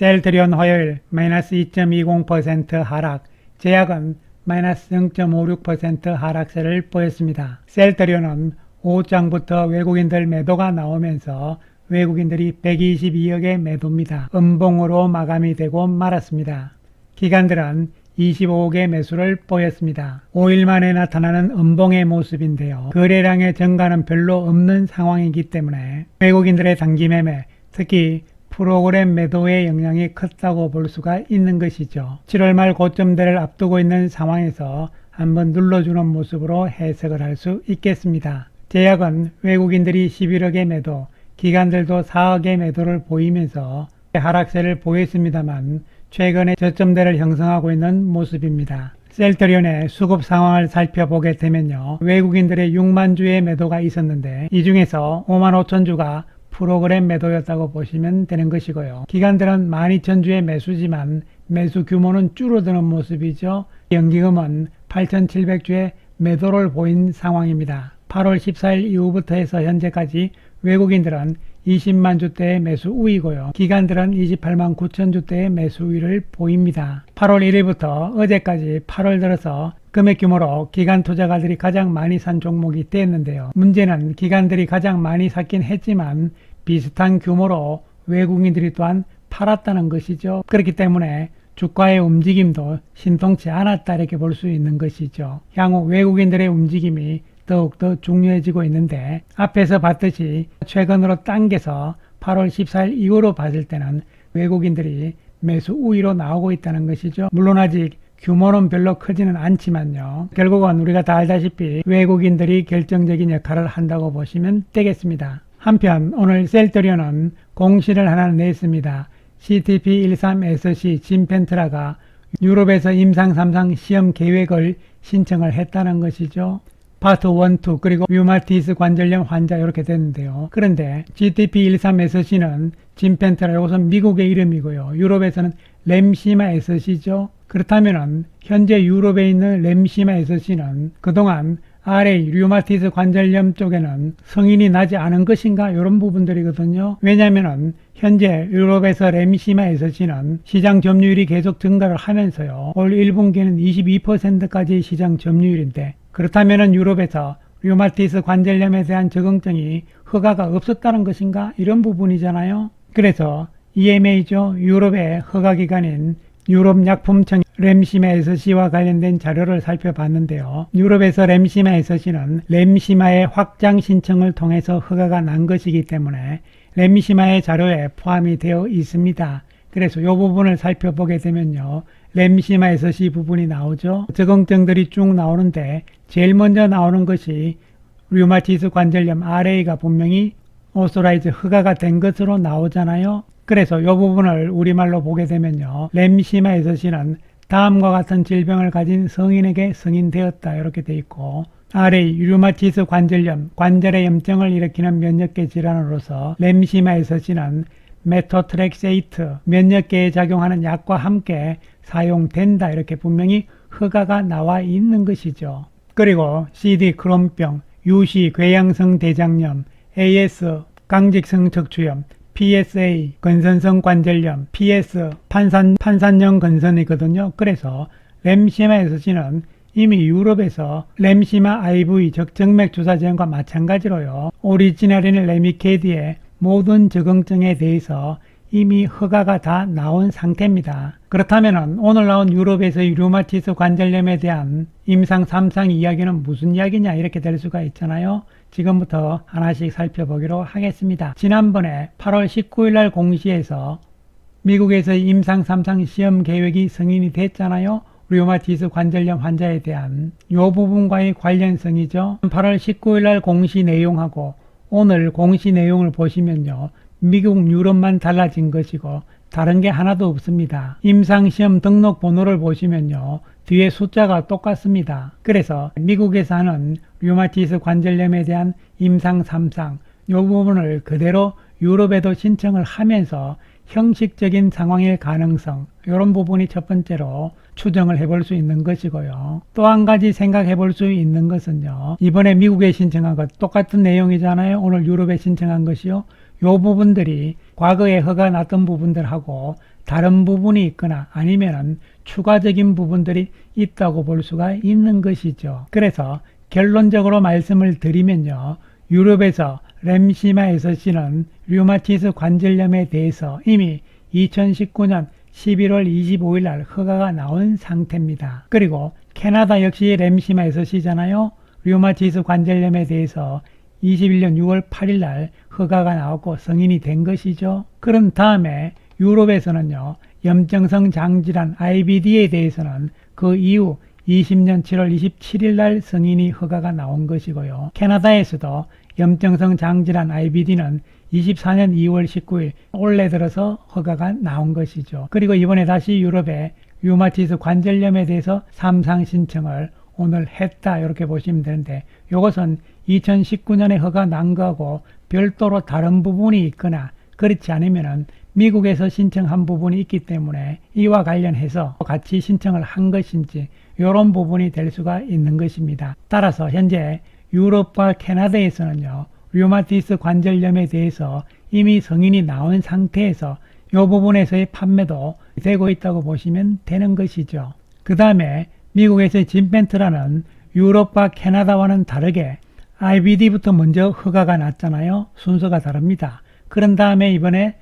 셀트리온 화요일 마이너스 2.20% 하락, 제약은 마이너스 0.56% 하락세를 보였습니다. 셀트리온은 오후장부터 외국인들 매도가 나오면서 외국인들이 122억의 매도입니다. 음봉으로 마감이 되고 말았습니다. 기관들은 25억의 매수를 보였습니다. 5일 만에 나타나는 음봉의 모습인데요. 거래량의 증가는 별로 없는 상황이기 때문에 외국인들의 단기 매매, 특히 프로그램 매도의 영향이 컸다고 볼 수가 있는 것이죠. 7월 말 고점대를 앞두고 있는 상황에서 한번 눌러주는 모습으로 해석을 할 수 있겠습니다. 제약은 외국인들이 11억의 매도, 기관들도 4억의 매도를 보이면서 하락세를 보였습니다만 최근에 저점대를 형성하고 있는 모습입니다. 셀트리온의 수급 상황을 살펴보게 되면요. 외국인들의 6만 주의 매도가 있었는데 이 중에서 5만 5천 주가 프로그램 매도였다고 보시면 되는 것이고요. 기관들은 12,000주의 매수지만 매수 규모는 줄어드는 모습이죠. 연기금은 8,700주의 매도를 보인 상황입니다. 8월 14일 이후부터 해서 현재까지 외국인들은 20만 주대의 매수 우위고요. 기관들은 28만 9천 주대의 매수 우위를 보입니다. 8월 1일부터 어제까지 8월 들어서 금액 규모로 기관 투자가들이 가장 많이 산 종목이 되었는데요. 문제는 기관들이 가장 많이 샀긴 했지만 비슷한 규모로 외국인들이 또한 팔았다는 것이죠. 그렇기 때문에 주가의 움직임도 신통치 않았다 이렇게 볼 수 있는 것이죠. 향후 외국인들의 움직임이 더욱더 중요해지고 있는데 앞에서 봤듯이 최근으로 당겨서 8월 14일 이후로 봤을 때는 외국인들이 매수 우위로 나오고 있다는 것이죠. 물론 아직 규모는 별로 크지는 않지만요. 결국은 우리가 다 알다시피 외국인들이 결정적인 역할을 한다고 보시면 되겠습니다. 한편 오늘 셀트리온은 공시를 하나 냈습니다. CTP13SC 진펜트라가 유럽에서 임상 3상 시험 계획을 신청을 했다는 것이죠. 파트 1, 2 그리고 류마티스 관절염 환자 이렇게 됐는데요. 그런데 GTP13SC는 진펜트라 이것은 미국의 이름이고요. 유럽에서는 램시마 SC죠. 그렇다면 현재 유럽에 있는 램시마 SC는 그동안 RA 류마티스 관절염 쪽에는 승인이 나지 않은 것인가 이런 부분들이거든요. 왜냐하면 현재 유럽에서 램시마 SC는 시장 점유율이 계속 증가를 하면서요. 올 1분기에는 22%까지 시장 점유율인데 그렇다면 유럽에서 류마티스 관절염에 대한 적응증이 허가가 없었다는 것인가 이런 부분이잖아요. 그래서 EMA죠. 유럽의 허가기관인 유럽약품청 램시마 SC와 관련된 자료를 살펴봤는데요. 유럽에서 램시마 SC는 램시마의 확장 신청을 통해서 허가가 난 것이기 때문에 램시마의 자료에 포함이 되어 있습니다. 그래서 이 부분을 살펴보게 되면요. 램시마 SC 부분이 나오죠. 적응증들이 쭉 나오는데 제일 먼저 나오는 것이 류마티스 관절염 RA가 분명히 오소라이즈 허가가 된 것으로 나오잖아요. 그래서 이 부분을 우리말로 보게 되면요. 램시마 SC는 다음과 같은 질병을 가진 성인에게 승인되었다 이렇게 돼 있고 RA 류마티스 관절염 관절의 염증을 일으키는 면역계 질환으로서 램시마 SC는 메토트렉세이트 면역계에 작용하는 약과 함께 사용된다 이렇게 분명히 허가가 나와 있는 것이죠. 그리고 CD 크론병, UC 궤양성 대장염, AS 강직성 척추염, PSA 근선성 관절염, PS 판산형 근선이거든요. 그래서 램시마 SC는 이미 유럽에서 램시마 IV 정맥 주사 제형과 마찬가지로요. 오리지널인 레미케디의 모든 적응증에 대해서 이미 허가가 다 나온 상태입니다. 그렇다면 오늘 나온 유럽에서의 류마티스 관절염에 대한 임상 3상 이야기는 무슨 이야기냐 이렇게 될 수가 있잖아요. 지금부터 하나씩 살펴보기로 하겠습니다. 지난번에 8월 19일 날 공시에서 미국에서 임상 3상 시험 계획이 승인이 됐잖아요. 류마티스 관절염 환자에 대한 이 부분과의 관련성이죠. 8월 19일 날 공시 내용하고 오늘 공시 내용을 보시면요. 미국 유럽만 달라진 것이고 다른 게 하나도 없습니다. 임상시험 등록 번호를 보시면요. 뒤에 숫자가 똑같습니다. 그래서 미국에서 하는 류마티스 관절염에 대한 임상 3상 이 부분을 그대로 유럽에도 신청을 하면서 형식적인 상황일 가능성 이런 부분이 첫 번째로 추정을 해볼 수 있는 것이고요. 또 한 가지 생각해 볼 수 있는 것은요. 이번에 미국에 신청한 것 똑같은 내용이잖아요. 오늘 유럽에 신청한 것이요. 요 부분들이 과거에 허가 났던 부분들하고 다른 부분이 있거나 아니면은 추가적인 부분들이 있다고 볼 수가 있는 것이죠. 그래서 결론적으로 말씀을 드리면요. 유럽에서 램시마 SC는 류마티스 관절염에 대해서 이미 2019년 11월 25일 날 허가가 나온 상태입니다. 그리고 캐나다 역시 램시마 SC잖아요. 류마티스 관절염에 대해서 21년 6월 8일 날 허가가 나왔고 승인이 된 것이죠. 그런 다음에 유럽에서는요. 염증성 장질환 IBD에 대해서는 그 이후 20년 7월 27일 날 승인이 허가가 나온 것이고요. 캐나다에서도 염증성 장질환 IBD는 24년 2월 19일 올해 들어서 허가가 나온 것이죠. 그리고 이번에 다시 유럽에 류마티스 관절염에 대해서 3상 신청을 오늘 했다 이렇게 보시면 되는데 이것은 2019년에 허가 난 거하고 별도로 다른 부분이 있거나 그렇지 않으면은 미국에서 신청한 부분이 있기 때문에 이와 관련해서 같이 신청을 한 것인지 이런 부분이 될 수가 있는 것입니다. 따라서 현재 유럽과 캐나다에서는요. 류마티스 관절염에 대해서 이미 승인이 나온 상태에서 이 부분에서의 판매도 되고 있다고 보시면 되는 것이죠. 그 다음에 미국에서의 진펜트라는 유럽과 캐나다와는 다르게 IBD부터 먼저 허가가 났잖아요. 순서가 다릅니다. 그런 다음에 이번에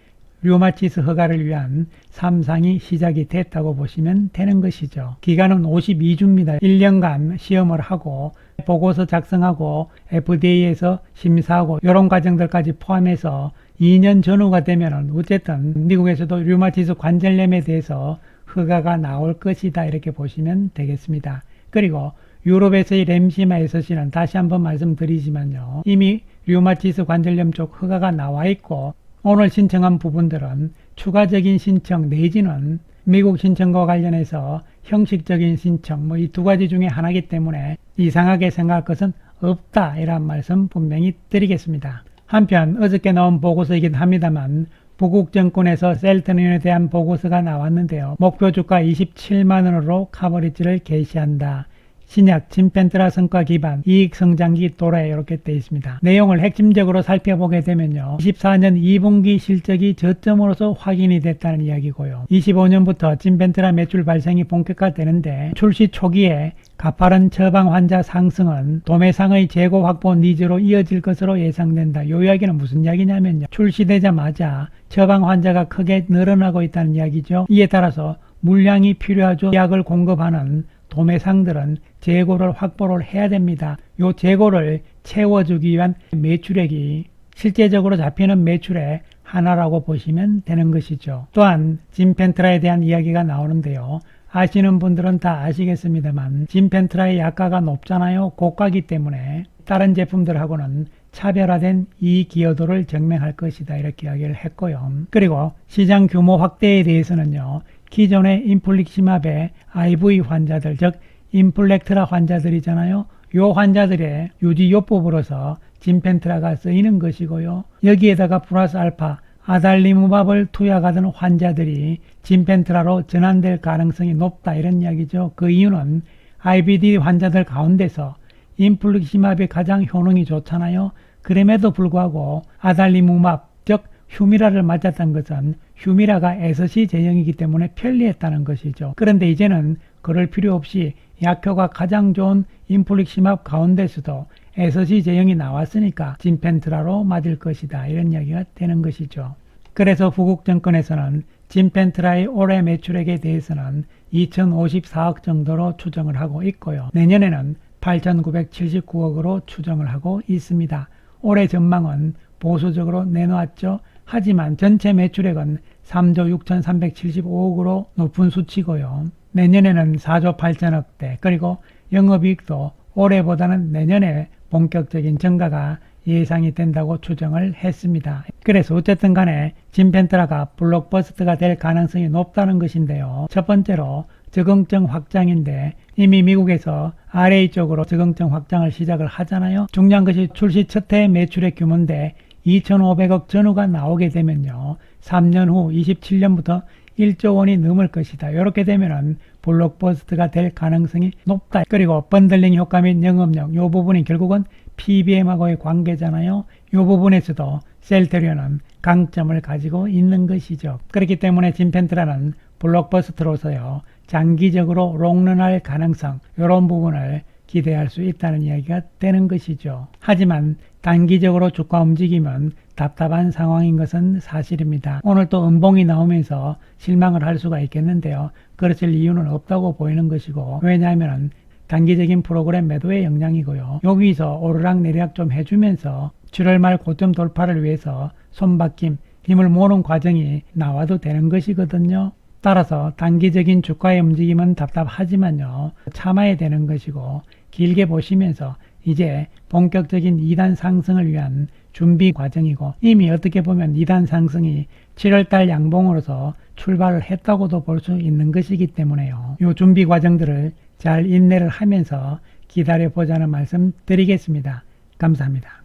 류마티스 허가를 위한 3상이 시작이 됐다고 보시면 되는 것이죠. 기간은 52주입니다. 1년간 시험을 하고 보고서 작성하고 FDA에서 심사하고 이런 과정들까지 포함해서 2년 전후가 되면 어쨌든 미국에서도 류마티스 관절염에 대해서 허가가 나올 것이다 이렇게 보시면 되겠습니다. 그리고 유럽에서의 램시마 SC는 다시 한번 말씀드리지만요. 이미 류마티스 관절염 쪽 허가가 나와 있고 오늘 신청한 부분들은 추가적인 신청 내지는 미국 신청과 관련해서 형식적인 신청 이 두 가지 중에 하나이기 때문에 이상하게 생각할 것은 없다 이런 말씀 분명히 드리겠습니다. 한편 어저께 나온 보고서이긴 합니다만 북극 정권에서 셀트리온에 대한 보고서가 나왔는데요. 목표 주가 27만원으로 커버리지를 개시한다. 신약 진펜트라 성과 기반 이익 성장기 도래 이렇게 되어 있습니다. 내용을 핵심적으로 살펴보게 되면요. 24년 2분기 실적이 저점으로서 확인이 됐다는 이야기고요. 25년부터 진펜트라 매출 발생이 본격화되는데 출시 초기에 가파른 처방 환자 상승은 도매상의 재고 확보 니즈로 이어질 것으로 예상된다. 이 이야기는 무슨 이야기냐면요. 출시되자마자 처방 환자가 크게 늘어나고 있다는 이야기죠. 이에 따라서 물량이 필요하죠. 약을 공급하는 도매상들은 재고를 확보를 해야 됩니다. 이 재고를 채워주기 위한 매출액이 실제적으로 잡히는 매출의 하나라고 보시면 되는 것이죠. 또한 진펜트라에 대한 이야기가 나오는데요. 아시는 분들은 다 아시겠습니다만 진펜트라의 약가가 높잖아요. 고가기 때문에 다른 제품들하고는 차별화된 이 기여도를 증명할 것이다 이렇게 이야기를 했고요. 그리고 시장 규모 확대에 대해서는요. 기존의 인플릭시맙의 IV 환자들 즉 인플렉트라 환자들이잖아요. 이 환자들의 유지요법으로서 진펜트라가 쓰이는 것이고요. 여기에다가 플러스 알파 아달리무밥을 투약하던 환자들이 진펜트라로 전환될 가능성이 높다 이런 이야기죠. 그 이유는 IBD 환자들 가운데서 인플릭시맙이 가장 효능이 좋잖아요. 그럼에도 불구하고 아달리무밥 즉 휴미라를 맞았던 것은 휴미라가 SC 제형이기 때문에 편리했다는 것이죠. 그런데 이제는 그럴 필요 없이 약효가 가장 좋은 인플릭시맙 가운데서도 SC 제형이 나왔으니까 진펜트라로 맞을 것이다 이런 이야기가 되는 것이죠. 그래서 북극 정권에서는 진펜트라의 올해 매출액에 대해서는 2054억 정도로 추정을 하고 있고요. 내년에는 8,979억으로 추정을 하고 있습니다. 올해 전망은 보수적으로 내놓았죠. 하지만 전체 매출액은 3조 6,375억으로 높은 수치고요. 내년에는 4조 8천억대 그리고 영업이익도 올해보다는 내년에 본격적인 증가가 예상이 된다고 추정을 했습니다. 그래서 어쨌든 간에 진펜트라가 블록버스터가 될 가능성이 높다는 것인데요. 첫 번째로 적응증 확장인데 이미 미국에서 RA 쪽으로 적응증 확장을 시작을 하잖아요. 중요한 것이 출시 첫 해 매출의 규모인데 2,500억 전후가 나오게 되면요. 3년 후 27년부터 1조 원이 넘을 것이다. 이렇게 되면은 블록버스터가 될 가능성이 높다. 그리고 번들링 효과 및 영업력 이 부분이 결국은 PBM하고의 관계잖아요. 이 부분에서도 셀트리온은 강점을 가지고 있는 것이죠. 그렇기 때문에 진펜트라는 블록버스터로서요, 장기적으로 롱런할 가능성, 이런 부분을 기대할 수 있다는 이야기가 되는 것이죠. 하지만 단기적으로 주가 움직임은 답답한 상황인 것은 사실입니다. 오늘 또 음봉이 나오면서 실망을 할 수가 있겠는데요. 그렇을 이유는 없다고 보이는 것이고, 왜냐하면 단기적인 프로그램 매도의 영향이고요. 여기서 오르락내리락 좀 해주면서 7월 말 고점 돌파를 위해서 손바뀜, 힘을 모으는 과정이 나와도 되는 것이거든요. 따라서 단기적인 주가의 움직임은 답답하지만요, 참아야 되는 것이고, 길게 보시면서 이제 본격적인 2단 상승을 위한 준비 과정이고, 이미 어떻게 보면 2단 상승이 7월달 양봉으로서 출발을 했다고도 볼 수 있는 것이기 때문에요. 이 준비 과정들을 잘 인내를 하면서 기다려 보자는 말씀 드리겠습니다. 감사합니다.